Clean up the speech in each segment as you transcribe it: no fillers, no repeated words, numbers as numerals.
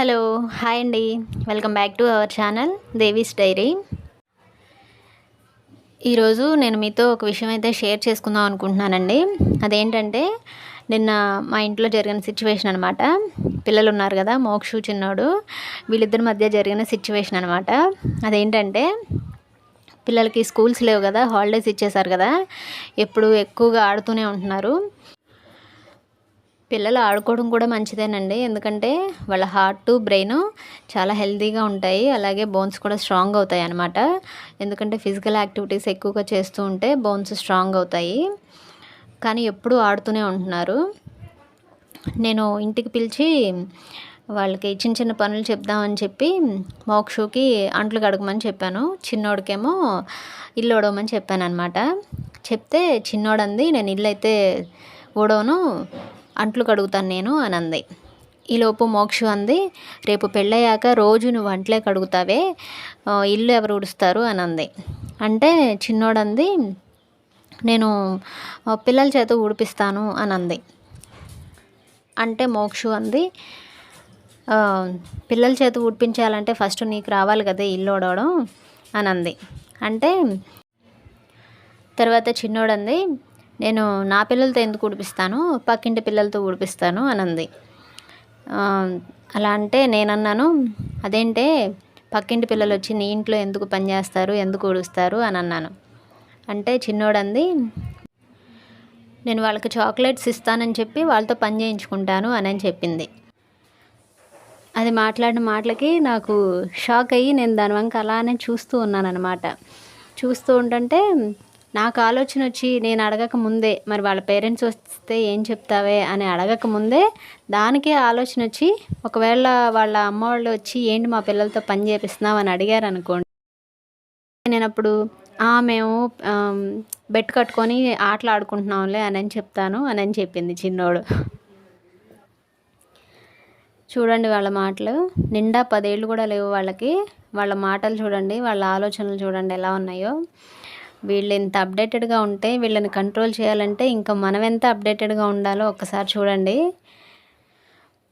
Hello hi అండి. Welcome back to our channel Devi's diary. ఈరోజు నేను మీతో ఒక విషయం అయితే షేర్ చేసుకుందాం అనుకుంటున్నానండి. అదేంటంటే నిన్న మా ఇంట్లో జరిగిన సిచ్యువేషన్ అనమాట. పిల్లలు ఉన్నారు కదా, మోక్షు చిన్నోడు, వీళ్ళిద్దరి మధ్య జరిగిన సిచ్యువేషన్ అనమాట. అదేంటంటే పిల్లలకి స్కూల్స్ లేవు కదా, హాలిడేస్ ఇచ్చేసారు కదా, ఎప్పుడు ఎక్కువగా ఆడుతూనే ఉంటున్నారు. పిల్లలు ఆడుకోవడం కూడా మంచిదేనండి, ఎందుకంటే వాళ్ళ హార్ట్ బ్రెయిన్ చాలా హెల్తీగా ఉంటాయి, అలాగే బోన్స్ కూడా స్ట్రాంగ్ అవుతాయి అన్నమాట. ఎందుకంటే ఫిజికల్ యాక్టివిటీస్ ఎక్కువగా చేస్తూ ఉంటే బోన్స్ స్ట్రాంగ్ అవుతాయి. కానీ ఎప్పుడూ ఆడుతూనే ఉంటున్నారు. నేను ఇంటికి పిలిచి వాళ్ళకి చిన్న చిన్న పనులు చెప్దామని చెప్పి మోక్షుకి అంట్లు కడగమని చెప్పాను, చిన్నోడికేమో ఇల్లు ఊడవమని చెప్పాను అనమాట. చెప్తే చిన్నోడంది, నేను ఇల్లు అయితే ఊడవను, అంట్లు కడుగుతాను నేను అని అంది. ఈలోపు మోక్షు అంది, రేపు పెళ్ళయ్యాక రోజు నువ్వు అంట్లే కడుగుతావే, ఇల్లు ఎవరు ఊడుస్తారు అని అంది. అంటే చిన్నోడంది, నేను పిల్లల చేత ఊడిపిస్తాను అని అంది. అంటే మోక్షు అంది, పిల్లల చేత ఊడిపించాలంటే ఫస్ట్ నీకు రావాలి కదా ఇల్లు ఊడవడం అని అంది. అంటే తర్వాత చిన్నోడంది, నేను నా పిల్లలతో ఎందుకు ఊడిపిస్తాను, పక్కింటి పిల్లలతో ఊడిపిస్తాను అని అంది. అలా అంటే నేనన్నాను, అదేంటే పక్కింటి పిల్లలు వచ్చి నీ ఇంట్లో ఎందుకు పని చేస్తారు, ఎందుకు ఊడుస్తారు అని అన్నాను. అంటే చిన్నోడంది, నేను వాళ్ళకి చాక్లెట్స్ ఇస్తానని చెప్పి వాళ్ళతో పని చేయించుకుంటాను అని చెప్పింది. అది మాట్లాడిన మాటలకి నాకు షాక్ అయ్యి నేను దాని వంక అలానే చూస్తూ ఉన్నాను అనమాట. చూస్తూ ఉంటుంటే నాకు ఆలోచన వచ్చి, నేను అడగక ముందే, మరి వాళ్ళ పేరెంట్స్ వస్తే ఏం చెప్తావే అని అడగక ముందే దానికే ఆలోచన వచ్చి, ఒకవేళ వాళ్ళ అమ్మ వాళ్ళు వచ్చి ఏంటి మా పిల్లలతో పని చేపిస్తున్నావు అని అడిగారు అనుకోండి, నేను అప్పుడు మేము బెట్ కట్టుకొని ఆటలు ఆడుకుంటున్నాంలే అని చెప్తాను అని చెప్పింది చిన్నోడు. చూడండి వాళ్ళ మాటలు, నిండా 10 ఏళ్ళు కూడా లేవు వాళ్ళకి, వాళ్ళ మాటలు చూడండి, వాళ్ళ ఆలోచనలు చూడండి ఎలా ఉన్నాయో. వీళ్ళు ఎంత అప్డేటెడ్గా ఉంటే వీళ్ళని కంట్రోల్ చేయాలంటే ఇంకా మనం ఎంత అప్డేటెడ్గా ఉండాలో ఒక్కసారి చూడండి.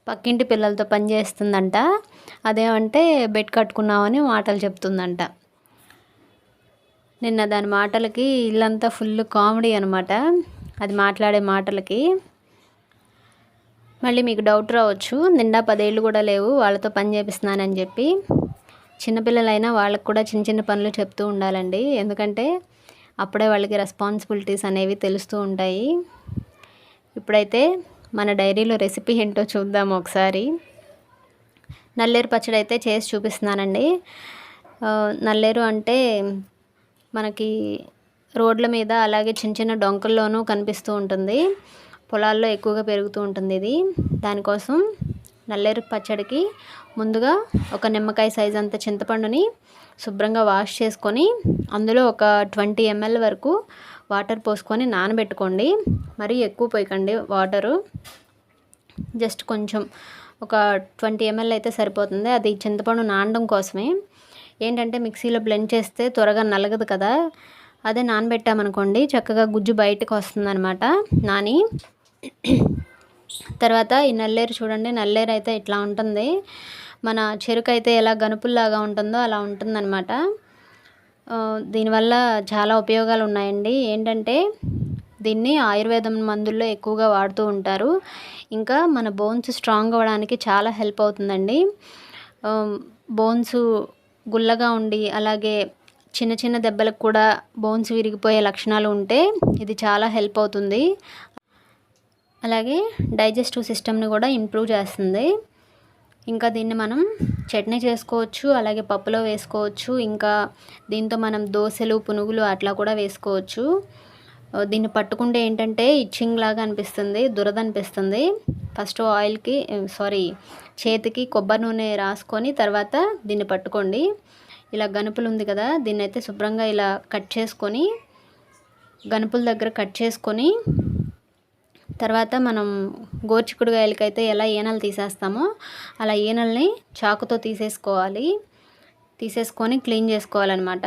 పక్కింటి పిల్లలతో పని చేస్తుందంట, అదేమంటే బెడ్ కట్టుకున్నామని మాటలు చెప్తుందంట. నిన్న దాని మాటలకి ఇల్లంతా ఫుల్ కామెడీ అనమాట, అది మాట్లాడే మాటలకి. మళ్ళీ మీకు డౌట్ రావచ్చు, నిండా 10 ఏళ్ళు కూడా లేవు వాళ్ళతో పని చేపిస్తున్నానని చెప్పి. చిన్నపిల్లలైనా వాళ్ళకు కూడా చిన్న చిన్న పనులు చెప్తూ ఉండాలండి, ఎందుకంటే అప్పుడే వాళ్ళకి రెస్పాన్సిబిలిటీస్ అనేవి తెలుస్తూ ఉంటాయి. ఇప్పుడైతే మన డైరీలో రెసిపీ ఏంటో చూద్దాము ఒకసారి. నల్లేరు పచ్చడి అయితే చేసి చూపిస్తున్నానండి. నల్లేరు అంటే మనకి రోడ్ల మీద అలాగే చిన్న చిన్న డొంకల్లోనూ కనిపిస్తూ ఉంటుంది, పొలాల్లో ఎక్కువగా పెరుగుతూ ఉంటుంది ఇది. దానికోసం నల్లేరు పచ్చడికి ముందుగా ఒక నిమ్మకాయ సైజ్ అంత చింతపండుని శుభ్రంగా వాష్ చేసుకొని అందులో ఒక 20 ml వరకు వాటర్ పోసుకొని నానబెట్టుకోండి. మరీ ఎక్కువ పోయకండి వాటరు, జస్ట్ కొంచెం ఒక 20 ml అయితే సరిపోతుంది. అది చింతపండు నానడం కోసమే. ఏంటంటే మిక్సీలో బ్లెండ్ చేస్తే త్వరగా నలగదు కదా, అదే నానబెట్టామనుకోండి చక్కగా గుజ్జు బయటకు వస్తుందన్నమాట నాని. తర్వాత ఈ నల్లేరు చూడండి, నల్లేరు అయితే ఇట్లా ఉంటుంది, మన చెరుకు అయితే ఎలా గనుపుల్లాగా ఉంటుందో అలా ఉంటుందన్నమాట. దీనివల్ల చాలా ఉపయోగాలు ఉన్నాయండి. ఏంటంటే దీన్ని ఆయుర్వేదం మందుల్లో ఎక్కువగా వాడుతూ ఉంటారు. ఇంకా మన బోన్స్ స్ట్రాంగ్ అవ్వడానికి చాలా హెల్ప్ అవుతుందండి. బోన్స్ గుల్లగా ఉండి అలాగే చిన్న చిన్న దెబ్బలకు కూడా బోన్స్ విరిగిపోయే లక్షణాలు ఉంటే ఇది చాలా హెల్ప్ అవుతుంది. అలాగే డైజెస్టివ్ సిస్టమ్ని కూడా ఇంప్రూవ్ చేస్తుంది. ఇంకా దీన్ని మనం చట్నీ చేసుకోవచ్చు, అలాగే పప్పులో వేసుకోవచ్చు, ఇంకా దీంతో మనం దోశలు పునుగులు అట్లా కూడా వేసుకోవచ్చు. దీన్ని పట్టుకుంటే ఏంటంటే ఇచ్చింగ్ లాగా అనిపిస్తుంది, దురద అనిపిస్తుంది. ఫస్ట్ చేతికి కొబ్బరి నూనె రాసుకొని తర్వాత దీన్ని పట్టుకోండి. ఇలా గనుపులు ఉంది కదా, దీన్ని అయితే శుభ్రంగా ఇలా కట్ చేసుకొని, గనుపుల దగ్గర కట్ చేసుకొని, తర్వాత మనం గోర్చిక్కుడుకాయలకైతే ఎలా ఈనెలు తీసేస్తామో అలా ఈనెల్ని చాకుతో తీసేసుకొని క్లీన్ చేసుకోవాలన్నమాట.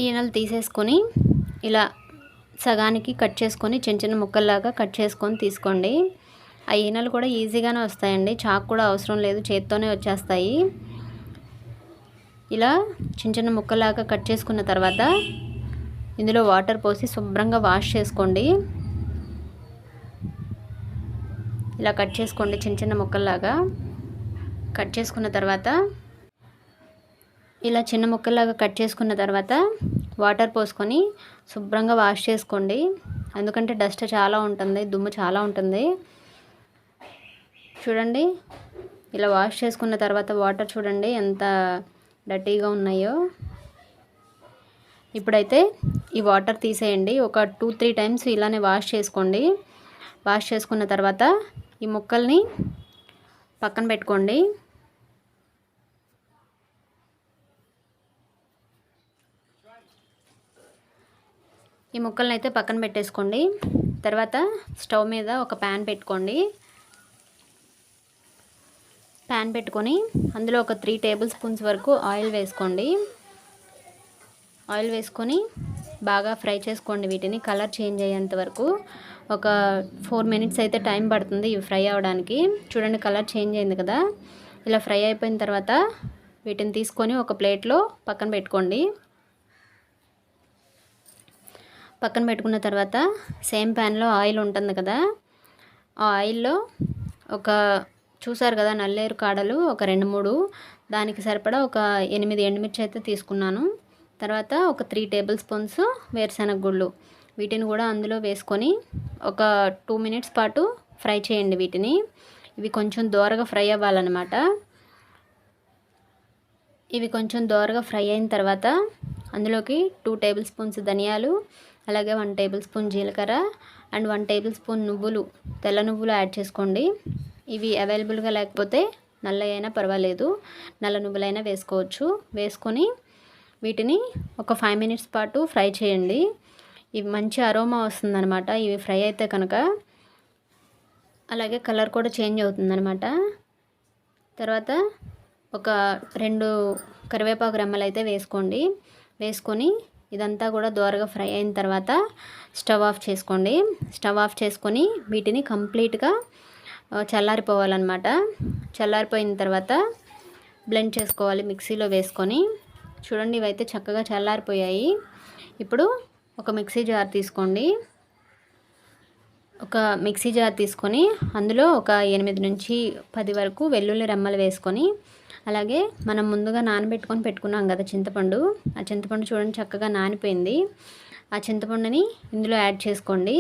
ఈనెలు తీసేసుకొని ఇలా సగానికి కట్ చేసుకొని చిన్న చిన్న ముక్కల్లాగా కట్ చేసుకొని తీసుకోండి. ఆ ఈనెలు కూడా ఈజీగానే వస్తాయండి, చాకు కూడా అవసరం లేదు, చేత్తోనే వచ్చేస్తాయి. ఇలా చిన్న చిన్న ముక్కలాగా కట్ చేసుకున్న తర్వాత ఇందులో వాటర్ పోసి శుభ్రంగా వాష్ చేసుకోండి. ఇలా కట్ చేసుకోండి, చిన్న చిన్న ముక్కల్లాగా కట్ చేసుకున్న తర్వాత ఇలా చిన్న ముక్కల్లాగా కట్ చేసుకున్న తర్వాత వాటర్ పోసుకొని శుభ్రంగా వాష్ చేసుకోండి. ఎందుకంటే డస్ట్ చాలా ఉంటుంది, దుమ్ము చాలా ఉంటుంది. చూడండి, ఇలా వాష్ చేసుకున్న తర్వాత వాటర్ చూడండి ఎంత డర్టీగా ఉన్నాయో. ఇప్పుడైతే ఈ వాటర్ తీసేయండి. ఒక 2-3 టైమ్స్ ఇలానే వాష్ చేసుకోండి. వాష్ చేసుకున్న తర్వాత ఈ ముక్కల్ని పక్కన పెట్టుకోండి. ఈ ముక్కల్ని అయితే పక్కన పెట్టేసుకోండి. తర్వాత స్టవ్ మీద ఒక ప్యాన్ పెట్టుకోండి. ప్యాన్ పెట్టుకొని అందులో ఒక 3 టేబుల్ స్పూన్స్ వరకు ఆయిల్ వేసుకోండి. ఆయిల్ వేసుకొని బాగా ఫ్రై చేసుకోండి. వీటిని కలర్ చేంజ్ అయ్యేంత వరకు ఒక 4 మినిట్స్ అయితే టైం పడుతుంది ఇవి ఫ్రై అవ్వడానికి. చూడండి, కలర్ చేంజ్ అయింది కదా. ఇలా ఫ్రై అయిపోయిన తర్వాత వీటిని తీసుకొని ఒక ప్లేట్లో పక్కన పెట్టుకోండి. పక్కన పెట్టుకున్న తర్వాత సేమ్ ప్యాన్లో ఆయిల్ ఉంటుంది కదా, ఆ ఆయిల్లో చూసారు కదా నల్లేరు కాడలు ఒక 2-3, దానికి సరిపడా ఒక 8 ఎండుమిర్చి అయితే తీసుకున్నాను. తర్వాత ఒక 3 టేబుల్ స్పూన్స్ వేరుశనగ గుళ్ళు, వీటిని కూడా అందులో వేసుకొని ఒక 2 మినిట్స్ పాటు ఫ్రై చేయండి వీటిని. ఇవి కొంచెం దోరగా ఫ్రై అవ్వాలన్నమాట. ఇవి కొంచెం దోరగా ఫ్రై అయిన తర్వాత అందులోకి 2 టేబుల్ స్పూన్స్ ధనియాలు, అలాగే 1 టేబుల్ స్పూన్ జీలకర్ర అండ్ 1 టేబుల్ స్పూన్ నువ్వులు, తెల్ల నువ్వులు యాడ్ చేసుకోండి. ఇవి అవైలబుల్గా లేకపోతే నల్ల అయినా పర్వాలేదు, నల్ల నువ్వులైనా వేసుకోవచ్చు. వేసుకొని వీటిని ఒక 5 మినిట్స్ పాటు ఫ్రై చేయండి. ఇవి మంచి అరోమా వస్తుందన్నమాట ఇవి ఫ్రై అయితే కనుక. అలాగే కలర్ కూడా చేంజ్ అవుతుందన్నమాట. తర్వాత ఒక 2 కరివేపాకు రెమ్మలు అయితే వేసుకోండి. వేసుకొని ఇదంతా కూడా దోరగా ఫ్రై అయిన తర్వాత స్టవ్ ఆఫ్ చేసుకోండి. స్టవ్ ఆఫ్ చేసుకొని వీటిని కంప్లీట్గా చల్లారిపోవాలన్నమాట. చల్లారిపోయిన తర్వాత బ్లెండ్ చేసుకోవాలి మిక్సీలో వేసుకొని. చూడండి, ఇవైతే చక్కగా చల్లారిపోయాయి. ఇప్పుడు ఒక మిక్సీ జార్ తీసుకోండి. ఒక మిక్సీ జార్ తీసుకొని అందులో ఒక 8 నుంచి 10 వరకు వెల్లుల్లి రెమ్మలు వేసుకొని, అలాగే మనం ముందుగా నానబెట్టుకొని పెట్టుకున్నాం కదా చింతపండు, ఆ చింతపండు చూడండి చక్కగా నానిపోయింది. ఆ చింతపండుని ఇందులో యాడ్ చేసుకోండి.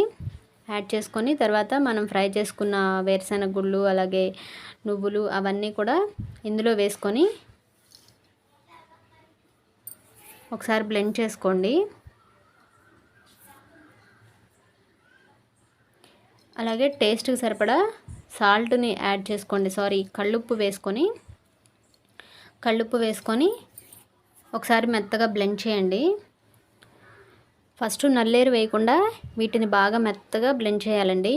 యాడ్ చేసుకొని తర్వాత మనం ఫ్రై చేసుకున్న వేరుశనగ గుళ్ళు, అలాగే నువ్వులు అవన్నీ కూడా ఇందులో వేసుకొని ఒకసారి బ్లెండ్ చేసుకోండి. అలాగే టేస్ట్కి సరిపడా సాల్ట్ని యాడ్ చేసుకోండి. కళ్ళుప్పు వేసుకొని ఒకసారి మెత్తగా బ్లెండ్ చేయండి. ఫస్ట్ నల్లేరు వేయకుండా వీటిని బాగా మెత్తగా బ్లెండ్ చేయాలండి.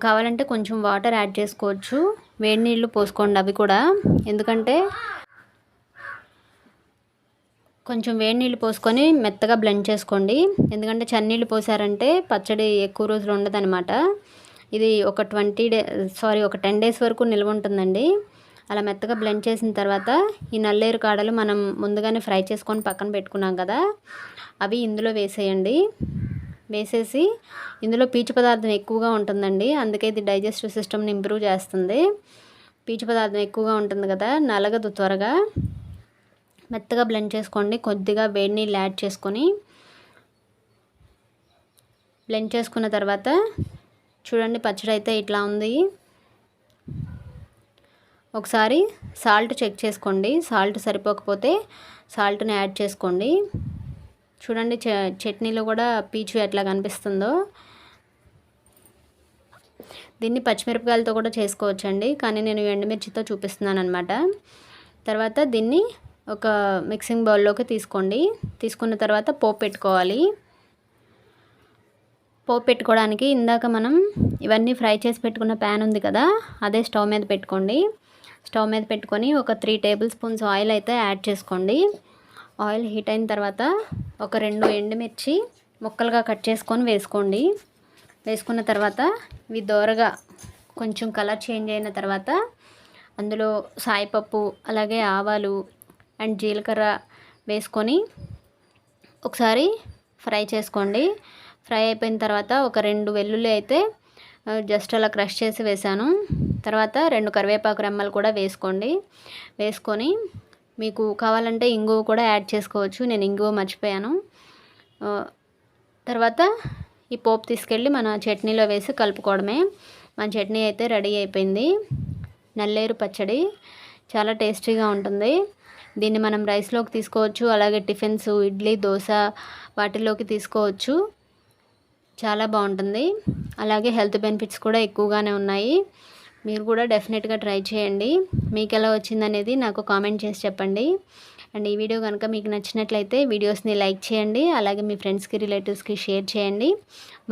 కావాలంటే కొంచెం వాటర్ యాడ్ చేసుకోవచ్చు, వేడి నీళ్ళు పోసుకోండి అవి కూడా. ఎందుకంటే కొంచెం వేడి నీళ్ళు పోసుకొని మెత్తగా బ్లెండ్ చేసుకోండి. ఎందుకంటే చన్నీళ్ళు పోసారంటే పచ్చడి ఎక్కువ రోజులు ఉండదన్నమాట. ఇది ఒక 10 డేస్ వరకు నిల్వ ఉంటుందండి. అలా మెత్తగా బ్లెండ్ చేసిన తర్వాత ఈ నల్లేరు కాడలు మనం ముందుగానే ఫ్రై చేసుకొని పక్కన పెట్టుకున్నాం కదా, అవి ఇందులో వేసేయండి. వేసేసి ఇందులో పీచు పదార్థం ఎక్కువగా ఉంటుందండి, అందుకే ఇది డైజెస్టివ్ సిస్టమ్ని ఇంప్రూవ్ చేస్తుంది. పీచు పదార్థం ఎక్కువగా ఉంటుంది కదా, నలగదు త్వరగా. మెత్తగా బ్లెండ్ చేసుకోండి. కొద్దిగా వేడి నీళ్ళు యాడ్ చేసుకొని బ్లెండ్ చేసుకున్న తర్వాత చూడండి పచ్చడి అయితే ఇట్లా ఉంది. ఒకసారి సాల్ట్ చెక్ చేసుకోండి. సాల్ట్ సరిపోకపోతే సాల్ట్ని యాడ్ చేసుకోండి. చూడండి చట్నీలో కూడా పీచు ఎట్లా కనిపిస్తుందో. దీన్ని పచ్చిమిరపకాయలతో కూడా చేసుకోవచ్చండి, కానీ నేను ఎండుమిర్చితో చూపిస్తున్నాను అనమాట. తర్వాత దీన్ని ఒక మిక్సింగ్ బౌల్లోకి తీసుకోండి. తీసుకున్న తర్వాత పోపు పెట్టుకోవాలి. పోపు పెట్టుకోవడానికి ఇందాక మనం ఇవన్నీ ఫ్రై చేసి పెట్టుకున్న ప్యాన్ ఉంది కదా, అదే స్టవ్ మీద పెట్టుకోండి. స్టవ్ మీద పెట్టుకొని ఒక 3 టేబుల్ స్పూన్స్ ఆయిల్ అయితే యాడ్ చేసుకోండి. ఆయిల్ హీట్ అయిన తర్వాత ఒక 2 ఎండుమిర్చి ముక్కలుగా కట్ చేసుకొని వేసుకోండి. వేసుకున్న తర్వాత ఇవి దోరగా కొంచెం కలర్ చేంజ్ అయిన తర్వాత అందులో సాయిపప్పు, అలాగే ఆవాలు అండ్ జీలకర్ర వేసుకొని ఒకసారి ఫ్రై చేసుకోండి. ఫ్రై అయిపోయిన తర్వాత ఒక 2 వెల్లుల్లి అయితే జస్ట్ అలా క్రష్ చేసి వేసాను. తర్వాత 2 కరివేపాకు రెమ్మలు కూడా వేసుకోండి. వేసుకొని మీకు కావాలంటే ఇంగువ కూడా యాడ్ చేసుకోవచ్చు. నేను ఇంగువ మర్చిపోయాను. తర్వాత ఈ పోపు తీసుకెళ్ళి మన చట్నీలో వేసి కలుపుకోవడమే. మన చట్నీ అయితే రెడీ అయిపోయింది. నల్లేరు పచ్చడి చాలా టేస్టీగా ఉంటుంది. దీన్ని మనం రైస్లోకి తీసుకోవచ్చు, అలాగే టిఫిన్స్, ఇడ్లీ, దోశ వాటిల్లోకి తీసుకోవచ్చు. చాలా బాగుంటుంది. అలాగే హెల్త్ బెనిఫిట్స్ కూడా ఎక్కువగానే ఉన్నాయి. మీరు కూడా డెఫినెట్గా ట్రై చేయండి. మీకు ఎలా వచ్చిందనేది నాకు కామెంట్ చేసి చెప్పండి. అండ్ ఈ వీడియో కనుక మీకు నచ్చినట్లయితే వీడియోస్ని లైక్ చేయండి, అలాగే మీ ఫ్రెండ్స్కి, రిలేటివ్స్కి షేర్ చేయండి.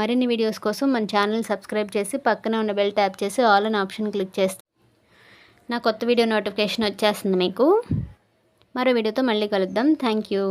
మరిన్ని వీడియోస్ కోసం మన ఛానల్ సబ్స్క్రైబ్ చేసి పక్కన ఉన్న బెల్ ట్యాప్ చేసి ఆల్ అనే ఆప్షన్ క్లిక్ చేస్తే నా కొత్త వీడియో నోటిఫికేషన్ వచ్చేస్తుంది మీకు. మరో వీడియోతో మళ్ళీ కలుద్దాం. Thank you.